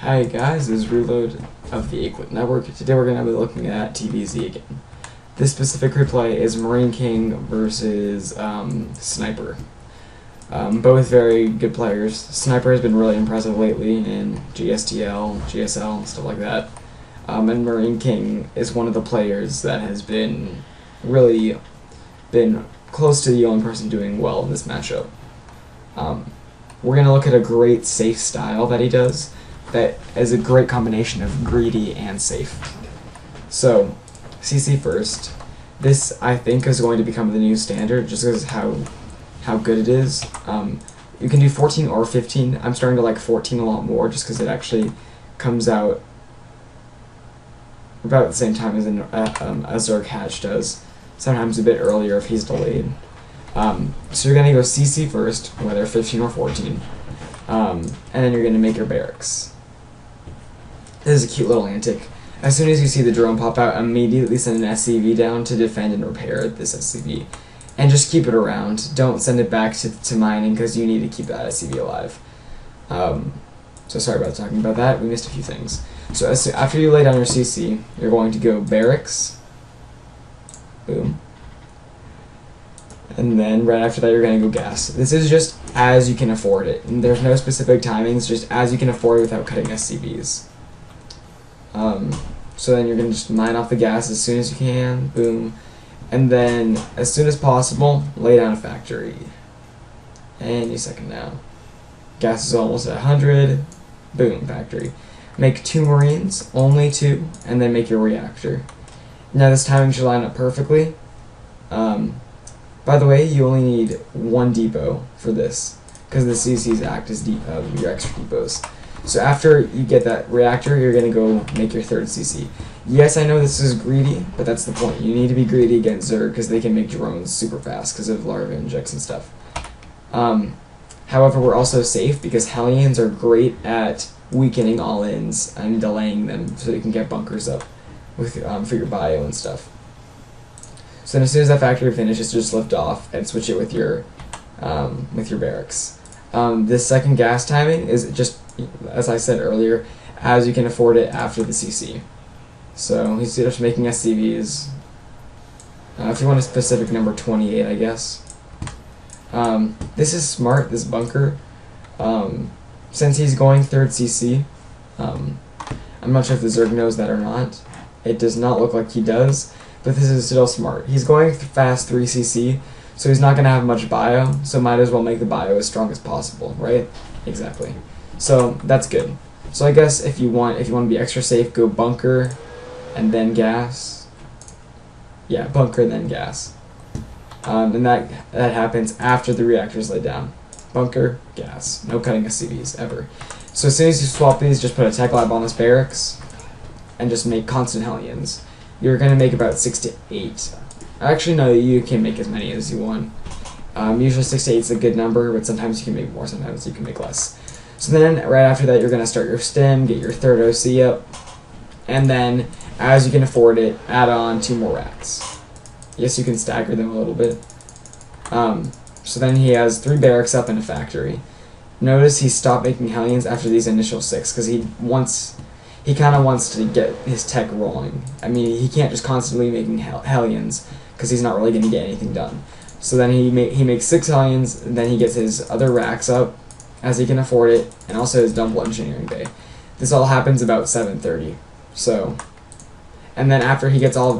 Hi guys, this is Reload of the Equip Network. Today we're going to be looking at TVZ again. This specific replay is Marine King versus Sniper. Both very good players. Sniper has been really impressive lately in GSTL, GSL, stuff like that. And Marine King is one of the players that has been really close to the only person doing well in this matchup. We're going to look at a great safe style that he does that is a great combination of greedy and safe. So, CC first. This, I think, is going to become the new standard just because how good it is. You can do 14 or 15. I'm starting to like 14 a lot more just because it actually comes out about the same time as a Zerg Hatch does. Sometimes a bit earlier if he's delayed. So you're going to go CC first, whether 15 or 14. And then you're going to make your barracks. This is a cute little antic. As soon as you see the drone pop out, immediately send an SCV down to defend and repair this SCV. And just keep it around. Don't send it back to mining because you need to keep that SCV alive. So sorry about talking about that. We missed a few things. So after you lay down your CC, you're going to go barracks. Boom. And then right after that, you're going to go gas. This is just as you can afford it. And there's no specific timings, just as you can afford it without cutting SCVs. So then you're going to just mine off the gas as soon as you can. Boom. And then, as soon as possible, lay down a factory. Any second now. Gas is almost at 100. Boom, factory. Make 2 Marines, only 2, and then make your reactor. Now this timing should line up perfectly. By the way, you only need 1 depot for this, because the CCs act as your extra depots. So after you get that reactor, you're going to go make your 3rd CC. Yes, I know this is greedy, but that's the point. You need to be greedy against Zerg, because they can make drones super fast because of larva injects and stuff. However, we're also safe, because hellions are great at weakening all-ins and delaying them so you can get bunkers up with for your bio and stuff. So then as soon as that factory finishes, just lift off and switch it with your barracks. This second gas timing is just, as I said earlier, as you can afford it after the CC. So he's just making SCVs. If you want a specific number, 28, I guess. This is smart, this bunker. Since he's going 3rd CC, I'm not sure if the Zerg knows that or not. It does not look like he does, but this is still smart. He's going fast 3 CC, so he's not going to have much bio, so might as well make the bio as strong as possible, right? Exactly. So that's good. So I guess if you want to be extra safe, go bunker and then gas. Yeah, bunker and then gas. And that happens after the reactor's laid down. Bunker, gas. No cutting SCVs ever. So as soon as you swap these, just put a tech lab on this barracks and just make constant hellions. You're going to make about 6 to 8. Actually, no, you can make as many as you want. Usually 6 to 8 is a good number, but sometimes you can make more, sometimes you can make less. So then, right after that, you're going to start your stem, get your 3rd OC up, and then, as you can afford it, add on 2 more racks. Yes, you can stagger them a little bit. So then he has 3 barracks up and a factory. Notice he stopped making hellions after these initial 6, because he kind of wants to get his tech rolling. I mean, he can't just constantly making hellions, because he's not really going to get anything done. So then he makes 6 hellions, and then he gets his other racks up, as he can afford it, and also his double engineering bay. This all happens about 7:30. So, and then after he gets all of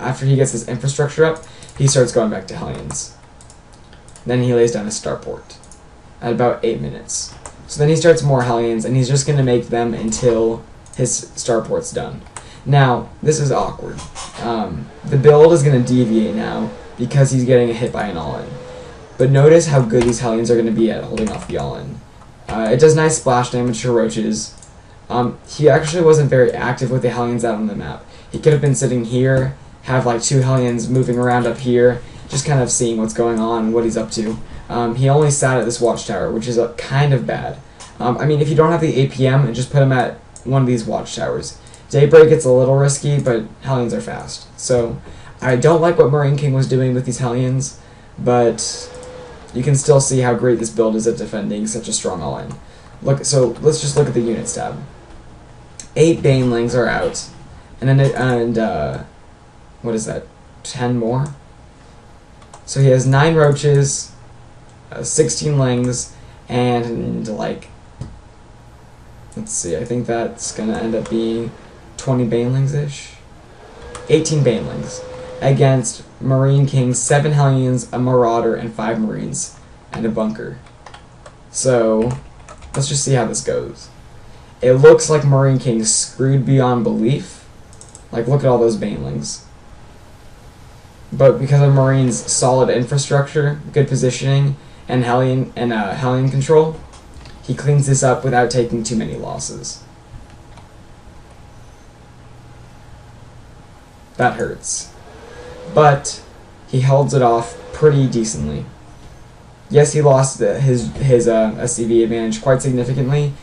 after he gets his infrastructure up, he starts going back to hellions. Then he lays down a starport at about 8 minutes. So then he starts more hellions, and he's just going to make them until his starport's done. Now, this is awkward. The build is going to deviate now because he's getting hit by an all-in. But notice how good these hellions are going to be at holding off the all-in. It does nice splash damage to roaches. He actually wasn't very active with the hellions out on the map. He could have been sitting here, have like 2 hellions moving around up here, just kind of seeing what's going on, what he's up to. He only sat at this watchtower, which is kind of bad. I mean, if you don't have the APM, just put him at one of these watchtowers. Daybreak gets a little risky, but hellions are fast. So I don't like what Marine King was doing with these hellions, but you can still see how great this build is at defending such a strong all-in. So let's just look at the units tab. 8 banelings are out, what is that? 10 more. So he has 9 roaches, 16 lings, and like, let's see, I think that's gonna end up being 20 banelings-ish. 18 banelings against Marine King's 7 hellions, a marauder, and 5 marines, and a bunker. So let's just see how this goes. It looks like Marine King's screwed beyond belief. Like, look at all those banelings. But because of Marine's solid infrastructure, good positioning, and hellion control, he cleans this up without taking too many losses. That hurts. But he holds it off pretty decently. Yes, he lost his SCV advantage quite significantly,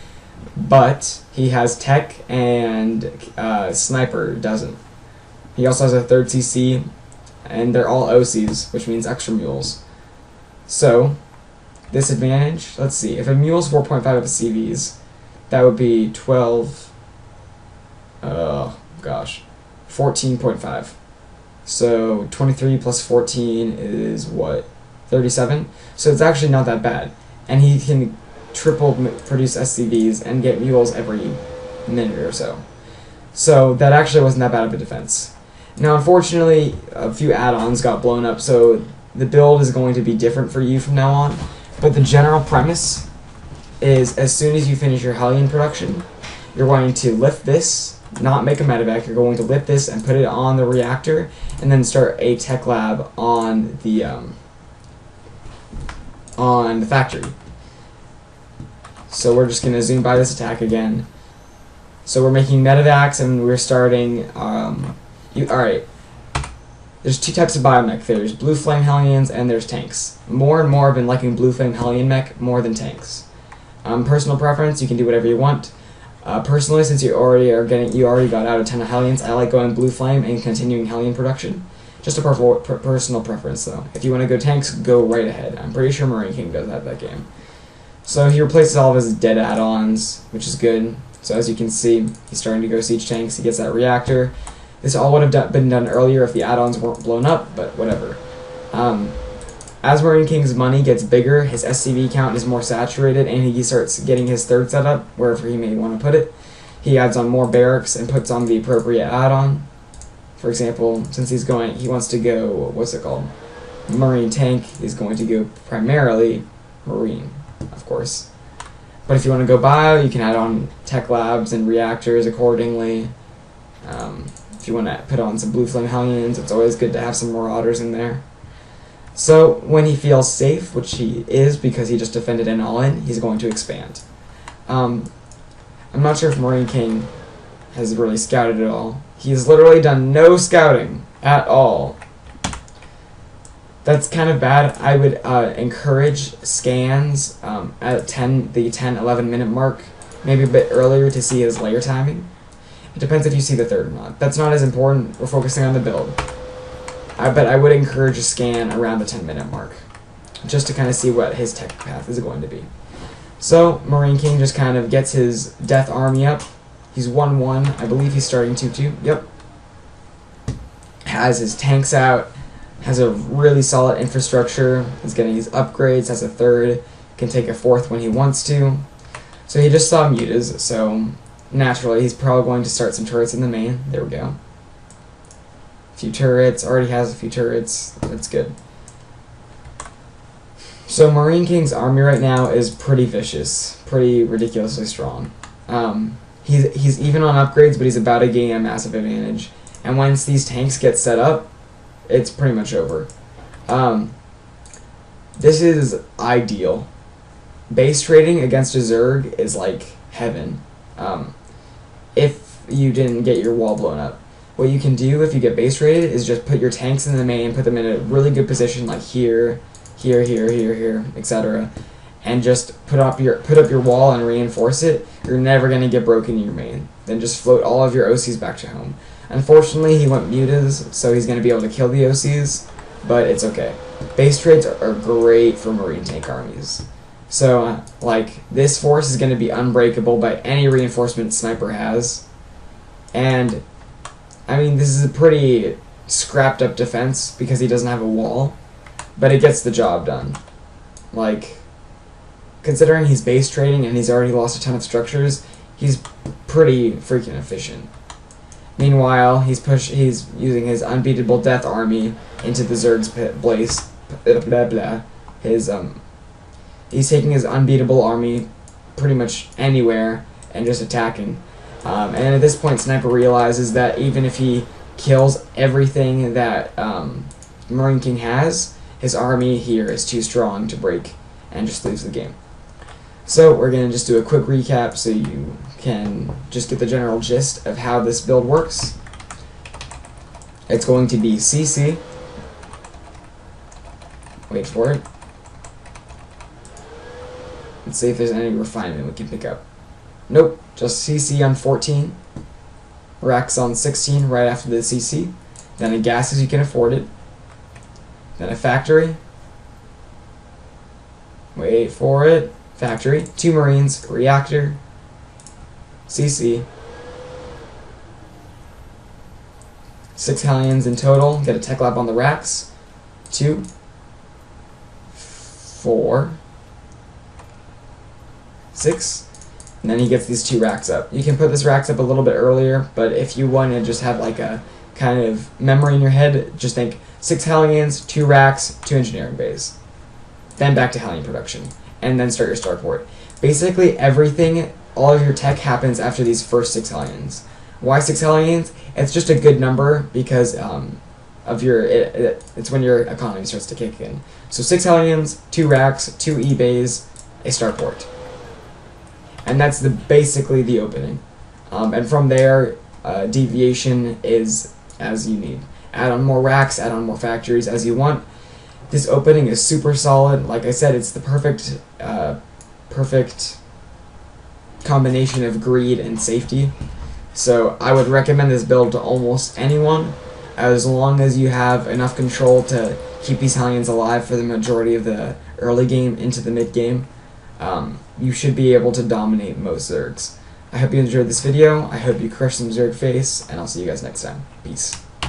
but he has tech and sniper doesn't. He also has a 3rd CC, and they're all OCs, which means extra mules. So, this advantage, let's see, if a mule's 4.5 of CVs, that would be 14.5. So 23 plus 14 is what? 37? So it's actually not that bad. And he can triple produce SCVs and get mules every minute or so. So that actually wasn't that bad of a defense. Now unfortunately, a few add-ons got blown up, so the build is going to be different for you from now on. But the general premise is as soon as you finish your Hellion production, you're going to lift this, not make a medevac, you're going to lift this and put it on the reactor, and then start a tech lab on the factory. So we're just going to zoom by this attack again. So we're making medevacs and we're starting, alright, there's 2 types of biomech. There's Blue Flame Hellions and there's tanks. More and more I've been liking Blue Flame Hellion mech more than tanks. Personal preference, you can do whatever you want. Personally, since you already got out a ton of Hellions, I like going Blue Flame and continuing Hellion production. Just a personal preference though. If you want to go tanks, go right ahead. I'm pretty sure Marine King does that game. So he replaces all of his dead add-ons, which is good. So as you can see, he's starting to go siege tanks. He gets that reactor. This all would have been done earlier if the add-ons weren't blown up, but whatever. As Marine King's money gets bigger, his SCV count is more saturated, and he starts getting his 3rd setup, wherever he may want to put it. He adds on more barracks and puts on the appropriate add-on. For example, since he wants to go, what's it called? Marine tank, he's going to go primarily Marine, of course. But if you want to go bio, you can add on tech labs and reactors accordingly. If you want to put on some Blue Flame Hellions, it's always good to have some Marauders in there. So when he feels safe, which he is because he just defended an all-in, he's going to expand. I'm not sure if Marine King has really scouted at all. He's literally done no scouting at all. That's kind of bad. I would encourage scans at the 10-11 minute mark, maybe a bit earlier to see his layer timing. It depends if you see the 3rd or not. That's not as important. We're focusing on the build. But I would encourage a scan around the 10-minute mark, just to kind of see what his tech path is going to be. So Marine King just kind of gets his death army up. He's 1-1. I believe he's starting 2-2. Yep. Has his tanks out. Has a really solid infrastructure. He's getting his upgrades. Has a 3rd. Can take a 4th when he wants to. So he just saw mutas. So naturally, he's probably going to start some turrets in the main. There we go. A few turrets. Already has a few turrets. That's good. So Marine King's army right now is pretty vicious. Pretty ridiculously strong. He's even on upgrades, but he's about to gain a massive advantage. And once these tanks get set up, it's pretty much over. This is ideal. Base trading against a Zerg is like heaven. If you didn't get your wall blown up. What you can do if you get base rated is just put your tanks in the main, put them in a really good position like here, etc. And just put up your wall and reinforce it. You're never gonna get broken in your main. Then just float all of your OCs back to home. Unfortunately, he went mutas, so he's gonna be able to kill the OCs, but it's okay. Base trades are great for Marine tank armies. So, like, this force is going to be unbreakable by any reinforcement sniper has. And, I mean, this is a pretty scrapped up defense because he doesn't have a wall. But it gets the job done. Like, considering he's base trading and he's already lost a ton of structures, he's pretty freaking efficient. Meanwhile, he's using his unbeatable death army into the Zerg's place. Blah blah. He's taking his unbeatable army pretty much anywhere and just attacking. And at this point, Sniper realizes that even if he kills everything that Marine King has, his army here is too strong to break and just leaves the game. So we're going to just do a quick recap so you can just get the general gist of how this build works. It's going to be CC. Wait for it. Let's see if there's any refinement we can pick up. Nope, just CC on 14. Racks on 16 right after the CC. Then a gas as you can afford it. Then a factory. Wait for it. Factory. 2 Marines. Reactor. CC. 6 Hellions in total. Get a tech lab on the racks. 2. 4. 6. And then he gets these 2 racks up. You can put this racks up a little bit earlier, but if you want to just have like a kind of memory in your head, just think 6 Hellions, 2 racks, 2 engineering bays. Then back to Hellion production. And then start your starport. Basically everything, all of your tech happens after these first 6 Hellions. Why 6 Hellions? It's just a good number because of your it's when your economy starts to kick in. So 6 Hellions, 2 racks, 2 E-bays, a starport. And that's basically the opening. And from there, deviation is as you need. Add on more racks, add on more factories as you want. This opening is super solid. Like I said, it's the perfect combination of greed and safety. So I would recommend this build to almost anyone, as long as you have enough control to keep these Hellions alive for the majority of the early game into the mid game. You should be able to dominate most Zergs. I hope you enjoyed this video. I hope you crush some Zerg face, and I'll see you guys next time. Peace.